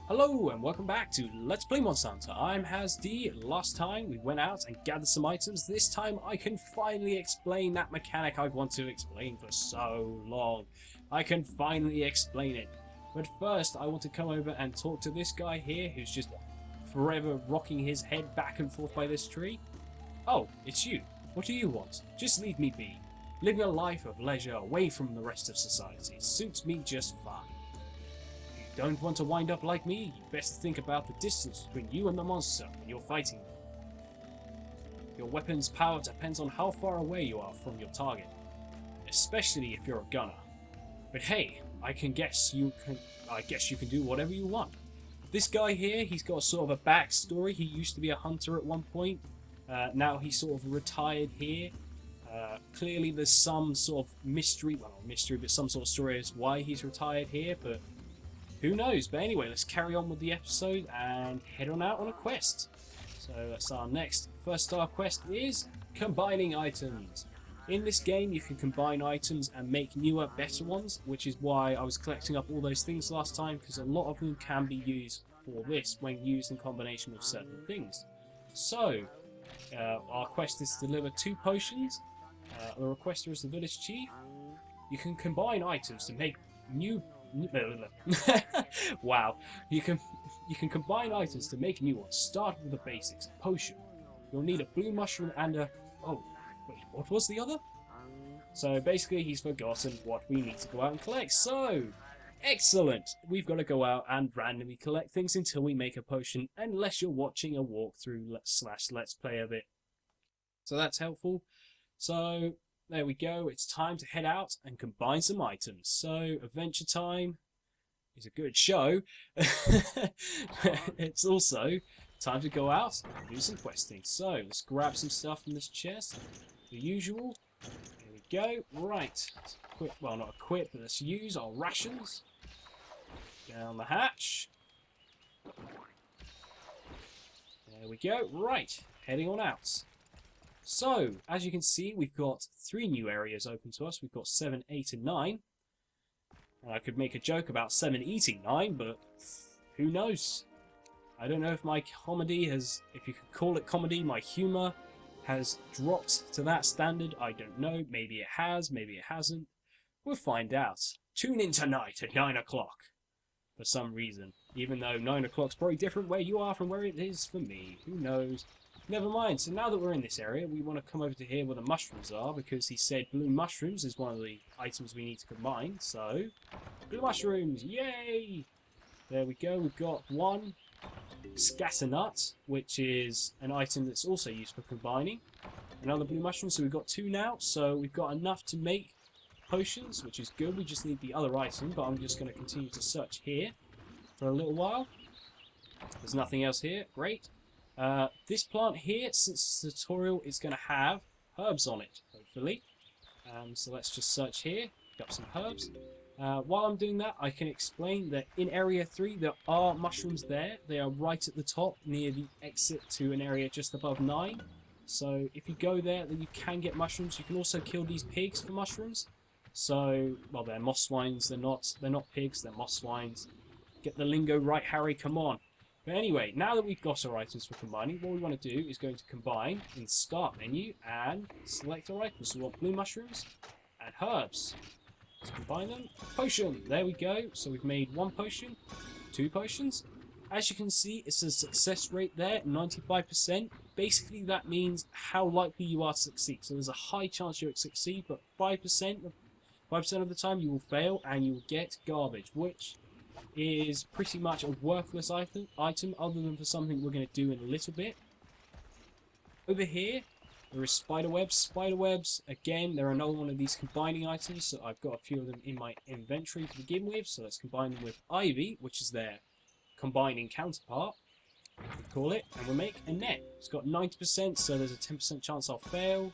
Hello and welcome back to Let's Play Monster Hunter. I'm HazzD. Last time we went out and gathered some items. This time I can finally explain that mechanic I've wanted to explain for so long. I can finally explain it. But first I want to come over and talk to this guy here who's just forever rocking his head back and forth by this tree. Oh, it's you. What do you want? Just leave me be. Living a life of leisure away from the rest of society suits me just fine. Don't want to wind up like me, you best think about the distance between you and the monster when you're fighting them. Your weapon's power depends on how far away you are from your target, especially if you're a gunner. But hey, I guess you can do whatever you want. This guy here, he's got sort of a backstory. He used to be a hunter at one point. Now he's sort of retired here. Clearly there's some sort of mystery, well not mystery, but some sort of story as why he's retired here, but who knows? But anyway, let's carry on with the episode and head on out on a quest. So that's our next. First star quest is combining items. In this game you can combine items and make newer, better ones, which is why I was collecting up all those things last time, because a lot of them can be used for this when used in combination with certain things. So, our quest is to deliver 2 potions. The requester is the village chief. You can combine items to make new... Wow. You can combine items to make new ones. Start with the basics. A potion. You'll need a blue mushroom and a... Oh, wait, what was the other? So basically he's forgotten what we need to go out and collect. So, excellent. We've got to go out and randomly collect things until we make a potion, unless you're watching a walkthrough / let's play of it. So that's helpful. So... there we go, it's time to head out and combine some items. So, Adventure Time is a good show. It's also time to go out and do some questing. So, let's grab some stuff from this chest. The usual. Here we go. Right. Let's equip, well, not equip, but let's use our rations. Down the hatch. There we go. Right. Heading on out. So, as you can see, we've got 3 new areas open to us. We've got 7, 8 and 9. And I could make a joke about 7 eating 9, but who knows? I don't know if my comedy has, if you could call it comedy, my humour has dropped to that standard. I don't know. Maybe it has, maybe it hasn't. We'll find out. Tune in tonight at 9 o'clock. For some reason. Even though 9 o'clock's probably different where you are from where it is for me. Who knows? Never mind, so now that we're in this area, we want to come over to here where the mushrooms are, because he said blue mushrooms is one of the items we need to combine, so... blue mushrooms, yay! There we go, we've got 1 scatter nut, which is an item that's also used for combining. Another blue mushroom, so we've got 2 now, so we've got enough to make potions, which is good. We just need the other item, but I'm just going to continue to search here for a little while. There's nothing else here, great. This plant here, since it's a tutorial, is going to have herbs on it, hopefully. So let's just search here, pick up some herbs. While I'm doing that, I can explain that in Area 3 there are mushrooms there. They are right at the top, near the exit to an area just above 9. So if you go there, then you can get mushrooms. You can also kill these pigs for mushrooms. So, well, they're moss swines, they're not pigs, they're moss swines. Get the lingo right, Harry, come on. But anyway, now that we've got our items for combining, what we want to do is going to combine in the start menu and select our items. So we want blue mushrooms and herbs. Let's combine them. Potion! There we go. So we've made 1 potion, 2 potions. As you can see, it's a success rate there, 95%. Basically, that means how likely you are to succeed. So there's a high chance you'll succeed, but 5% of the time you will fail and you will get garbage, which is pretty much a worthless item other than for something we're going to do in a little bit. Over here there is spiderwebs. Spiderwebs, again, they're another one of these combining items, so I've got a few of them in my inventory to begin with, so let's combine them with ivy, which is their combining counterpart, we call it, and we'll make a net. It's got 90%, so there's a 10% chance I'll fail.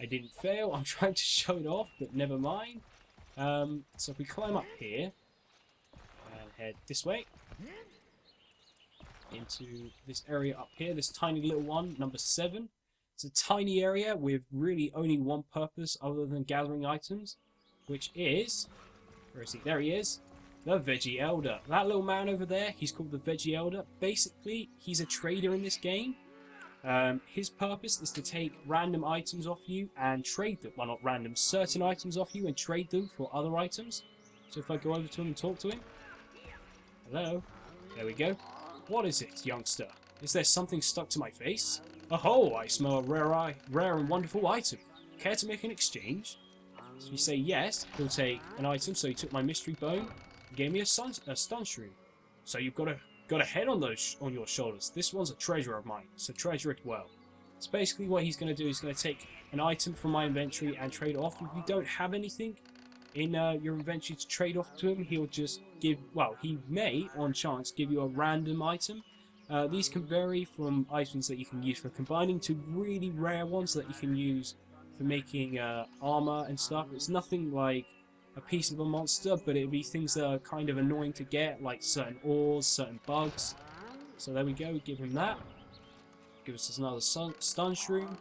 I didn't fail, I'm trying to show it off, but never mind. So if we climb up here and head this way into this area up here, this tiny little one, number 7. It's a tiny area with really only one purpose other than gathering items, which is, where is he? There he is. The Veggie Elder. That little man over there, he's called the Veggie Elder. Basically, he's a trader in this game. His purpose is to take random items off you and trade them. Well, not random, certain items off you and trade them for other items. So if I go over to him and talk to him. Hello? There we go. What is it, youngster? Is there something stuck to my face? Oh, I smell a rare and wonderful item. Care to make an exchange? So if you say yes, he'll take an item. So he took my mystery bone and gave me a stun shroom. So you've got a head on your shoulders. This one's a treasure of mine, so treasure it well. So basically what he's going to do is going to take an item from my inventory and trade it off. If you don't have anything in your inventory to trade off to him, he'll just give, well, he may, on chance, give you a random item. These can vary from items that you can use for combining to really rare ones that you can use for making armor and stuff. It's nothing like a piece of a monster, but it'd be things that are kind of annoying to get, like certain ores, certain bugs. So there we go, we give him that. Give us another stun shroom.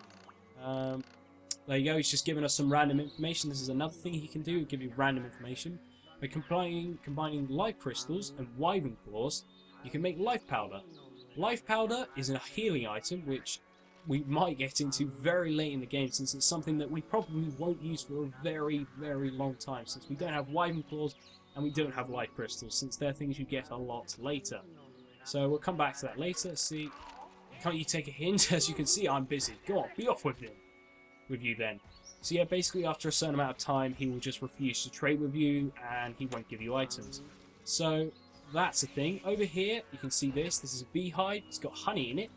There you go, he's just giving us some random information. This is another thing he can do, give you random information. By combining life crystals and wyvern claws, you can make life powder. Life powder is a healing item, which we might get into very late in the game, since it's something that we probably won't use for a very, very long time, since we don't have wyvern claws and we don't have life crystals, since they're things you get a lot later. So we'll come back to that later. See, can't you take a hint? As you can see, I'm busy. Go on, be off with you then. So yeah, basically after a certain amount of time, he will just refuse to trade with you and he won't give you items. So that's a thing. Over here, you can see this. This is a beehive. It's got honey in it.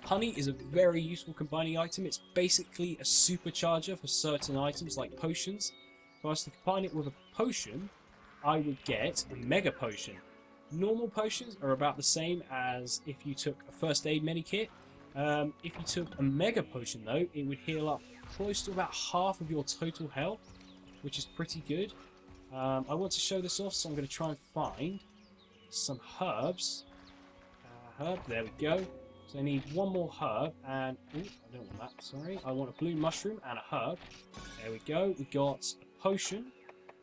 Honey is a very useful combining item. It's basically a supercharger for certain items like potions. If I was to combine it with a potion, I would get a mega potion. Normal potions are about the same as if you took a first aid medikit. If you took a mega potion though, it would heal up close to about half of your total health, which is pretty good. I want to show this off, so I'm going to try and find some herbs. Herb, there we go. So I need one more herb, and ooh, I don't want that, sorry. I want a blue mushroom and a herb. There we go. We got a potion,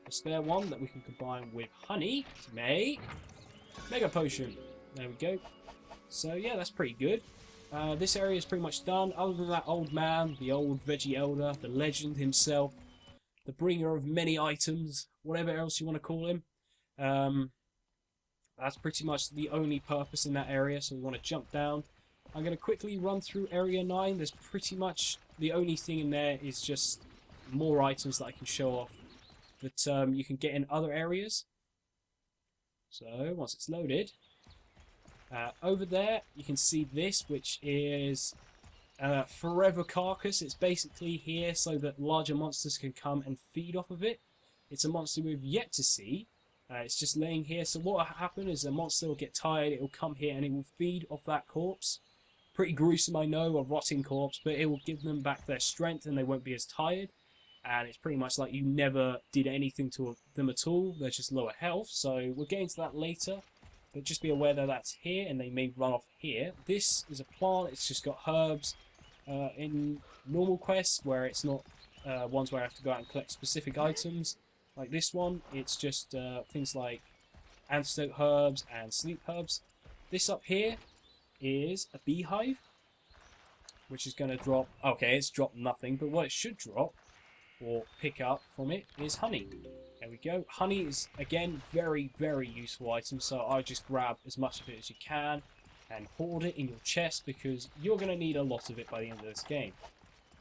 a spare one that we can combine with honey to make mega potion. There we go. So yeah, that's pretty good. This area is pretty much done. Other than that old man, the old Veggie Elder, the legend himself, the bringer of many items, whatever else you want to call him. That's pretty much the only purpose in that area, so we want to jump down. I'm going to quickly run through Area 9. There's pretty much the only thing in there is just more items that I can show off that you can get in other areas. So, once it's loaded, over there you can see this, which is Forever Carcass. It's basically here so that larger monsters can come and feed off of it. It's a monster we've yet to see. It's just laying here. So what will happen is a monster will get tired, it will come here and it will feed off that corpse. Pretty gruesome, I know, a rotting corpse, but it will give them back their strength and they won't be as tired. And it's pretty much like you never did anything to them at all. They're just lower health. So we'll get into that later. But just be aware that that's here and they may run off here. This is a plant. It's just got herbs in normal quests where it's not ones where I have to go out and collect specific items. Like this one, it's just things like antidote herbs and sleep herbs. This up here is a beehive, which is going to drop, okay, it's dropped nothing, but what it should drop or pick up from it is honey. There we go. Honey is, again, very, very useful item, so I just grab as much of it as you can and hoard it in your chest because you're going to need a lot of it by the end of this game.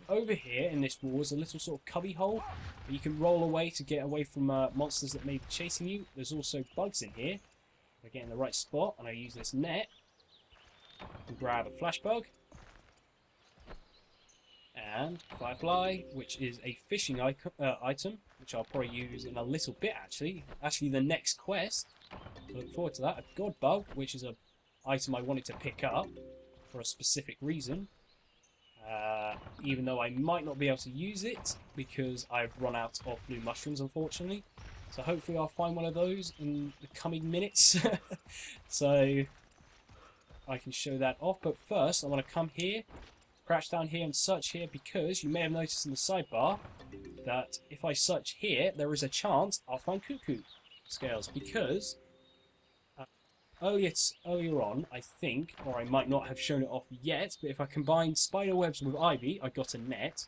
Over here in this wall is a little sort of cubby hole that you can roll away to get away from monsters that may be chasing you. There's also bugs in here. If I get in the right spot and I use this net, and grab a flash bug and firefly, which is a fishing item, which I'll probably use in a little bit actually the next quest. So look forward to that. A god bug, which is an item I wanted to pick up for a specific reason, even though I might not be able to use it because I've run out of blue mushrooms, unfortunately. So hopefully I'll find one of those in the coming minutes. So I can show that off, but first I want to come here, crouch down here and search here, because you may have noticed in the sidebar that if I search here, there is a chance I'll find Cuckoo. scales because earlier on, I think, or I might not have shown it off yet, but if I combined spider webs with ivy, I got a net.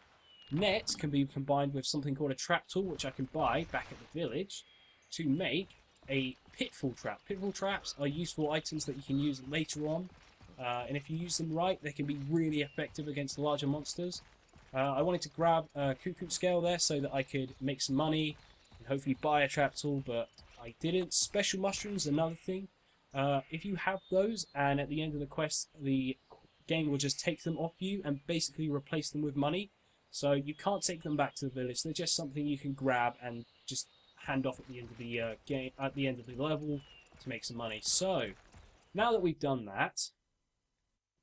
Net can be combined with something called a trap tool, which I can buy back at the village to make a pitfall trap. Pitfall traps are useful items that you can use later on, and if you use them right, they can be really effective against larger monsters. I wanted to grab a cuckoo scale there so that I could make some money and hopefully buy a trap tool, but I didn't. Special mushrooms, another thing. If you have those, and at the end of the quest, the game will just take them off you and basically replace them with money. So you can't take them back to the village. They're just something you can grab and just hand off at the end of the game, at the end of the level, to make some money. So now that we've done that,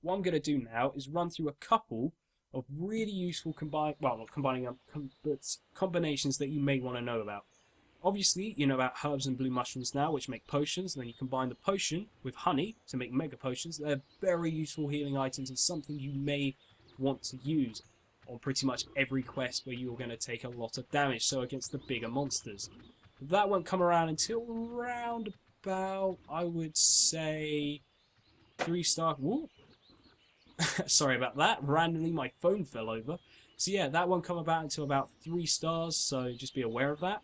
what I'm going to do now is run through a couple of really useful combinations that you may want to know about. Obviously, you know about herbs and blue mushrooms now, which make potions, and then you combine the potion with honey to make mega potions. They're very useful healing items and something you may want to use on pretty much every quest where you're going to take a lot of damage, so against the bigger monsters. That won't come around until around about, I would say, 3-star... Whoop. Sorry about that. Randomly, my phone fell over. So yeah, that won't come about until about 3 stars, so just be aware of that.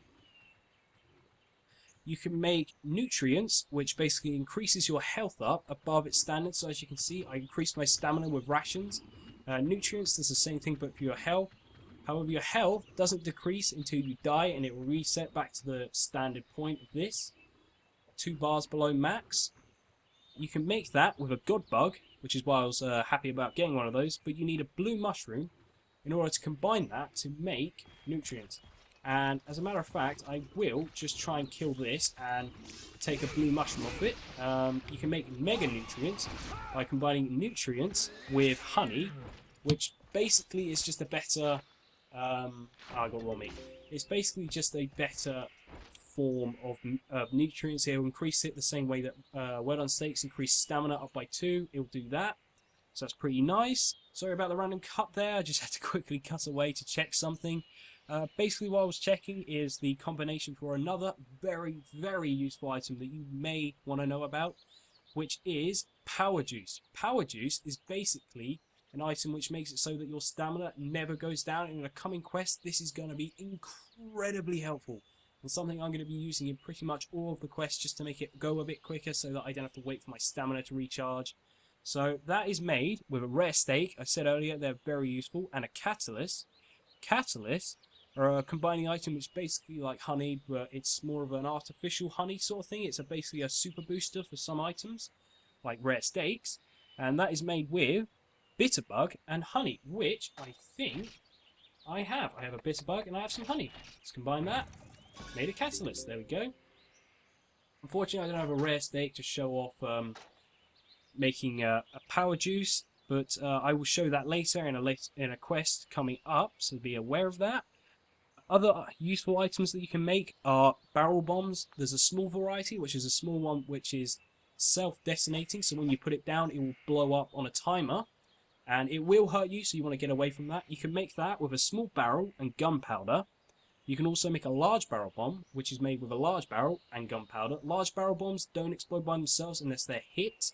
You can make nutrients, which basically increases your health up above its standards. So as you can see, I increased my stamina with rations. Nutrients does the same thing, but for your health. However, your health doesn't decrease until you die, and it will reset back to the standard point of this. 2 bars below max. You can make that with a god bug, which is why I was happy about getting one of those, but you need a blue mushroom in order to combine that to make nutrients. And as a matter of fact, I will just try and kill this and take a blue mushroom off it. You can make mega nutrients by combining nutrients with honey, which basically is just a better... I got raw meat. It's basically just a better form of nutrients. It will increase it the same way that well done steaks increase stamina up by 2. It will do that. So that's pretty nice. Sorry about the random cut there. I just had to quickly cut away to check something. Basically what I was checking is the combination for another very, very useful item that you may want to know about, which is power juice. Power juice is basically an item which makes it so that your stamina never goes down. In a coming quest, this is going to be incredibly helpful, and something I'm going to be using in pretty much all of the quests just to make it go a bit quicker so that I don't have to wait for my stamina to recharge. So that is made with a rare steak. I said earlier they're very useful, and a catalyst. Catalysts are a combining item which is basically like honey, but it's more of an artificial honey sort of thing. It's basically a super booster for some items, like rare steaks, and that is made with bitterbug and honey, which I think I have. I have a bitterbug and I have some honey. Let's combine that. Made a catalyst. There we go. Unfortunately, I don't have a rare steak to show off making a power juice, but I will show that later in a quest coming up, so be aware of that. Other useful items that you can make are barrel bombs. There's a small variety, which is a small one which is self-detonating, so when you put it down it will blow up on a timer and it will hurt you, so you want to get away from that. You can make that with a small barrel and gunpowder. You can also make a large barrel bomb, which is made with a large barrel and gunpowder. Large barrel bombs don't explode by themselves unless they're hit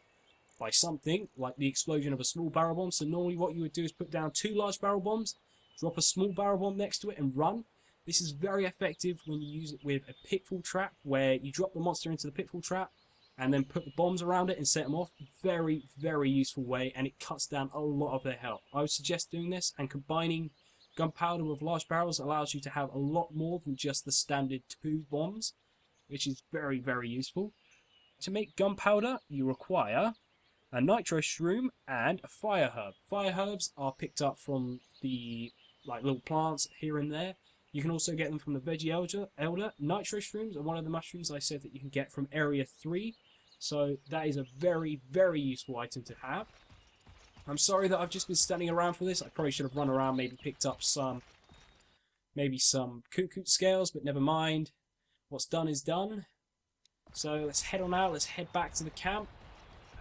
by something, like the explosion of a small barrel bomb. So normally what you would do is put down 2 large barrel bombs, drop a small barrel bomb next to it and run. This is very effective when you use it with a pitfall trap, where you drop the monster into the pitfall trap and then put the bombs around it and set them off. Very, very useful way, and it cuts down a lot of their health. I would suggest doing this, and combining gunpowder with large barrels allows you to have a lot more than just the standard 2 bombs, which is very, very useful. To make gunpowder, you require a nitro shroom and a fire herb. Fire herbs are picked up from the little plants here and there. You can also get them from the veggie elder. Nitro shrooms are one of the mushrooms I said that you can get from area 3. So that is a very, very useful item to have. I'm sorry that I've just been standing around for this. I probably should have run around, maybe picked up some cuckoo scales, but never mind. What's done is done. So let's head on out. Let's head back to the camp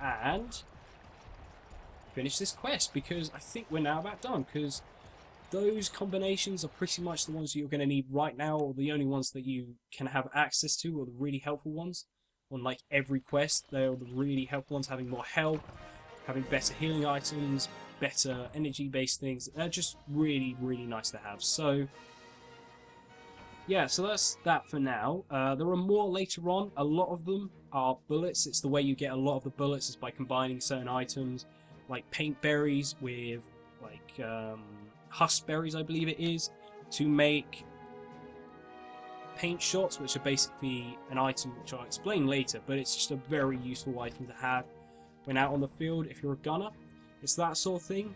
and finish this quest, because I think we're now about done, because those combinations are pretty much the ones you're going to need right now, or the only ones that you can have access to, or the really helpful ones. On like every quest, they're the really helpful ones, having more health, having better healing items, better energy-based things. They're just really, really nice to have. So, yeah, so that's that for now. There are more later on. A lot of them are bullets. It's the way you get a lot of the bullets is by combining certain items, like paint berries with like husk berries, I believe it is, to make paint shots, which are basically an item which I'll explain later, but it's just a very useful item to have when out on the field if you're a gunner. It's that sort of thing.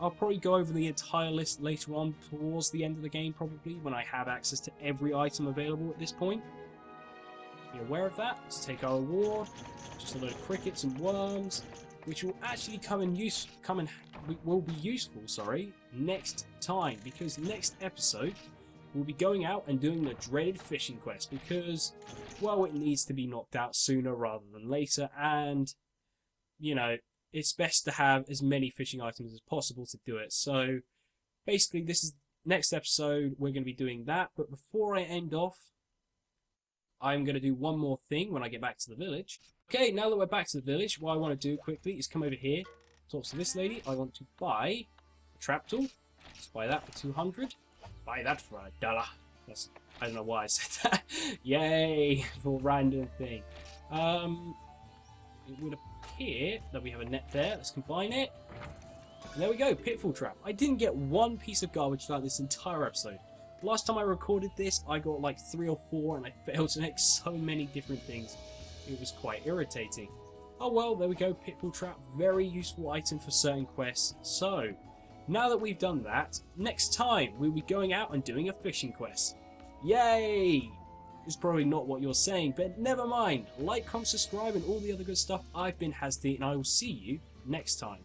I'll probably go over the entire list later on towards the end of the game, probably, when I have access to every item available at this point. Be aware of that. Let's take our reward. Just a load of crickets and worms, which will actually will be useful, next time, because next episode we'll be going out and doing the dreaded fishing quest, because, well, it needs to be knocked out sooner rather than later, and, you know, it's best to have as many fishing items as possible to do it. So, basically, this is next episode, we're going to be doing that, but before I end off, I'm going to do one more thing when I get back to the village. Okay, now that we're back to the village, what I want to do quickly is come over here, talk to this lady. I want to buy a trap tool. Let's buy that for 200. Buy that for $1. I don't know why I said that. Yay, for a random thing. It would appear that we have a net there. Let's combine it. And there we go, pitfall trap. I didn't get one piece of garbage throughout this entire episode. Last time I recorded this, I got like 3 or 4, and I failed to make so many different things. It was quite irritating. Oh well, there we go, pitfall trap. Very useful item for certain quests. So, now that we've done that, next time we'll be going out and doing a fishing quest. Yay! It's probably not what you're saying, but never mind. Like, comment, subscribe, and all the other good stuff. I've been HazzD, and I will see you next time.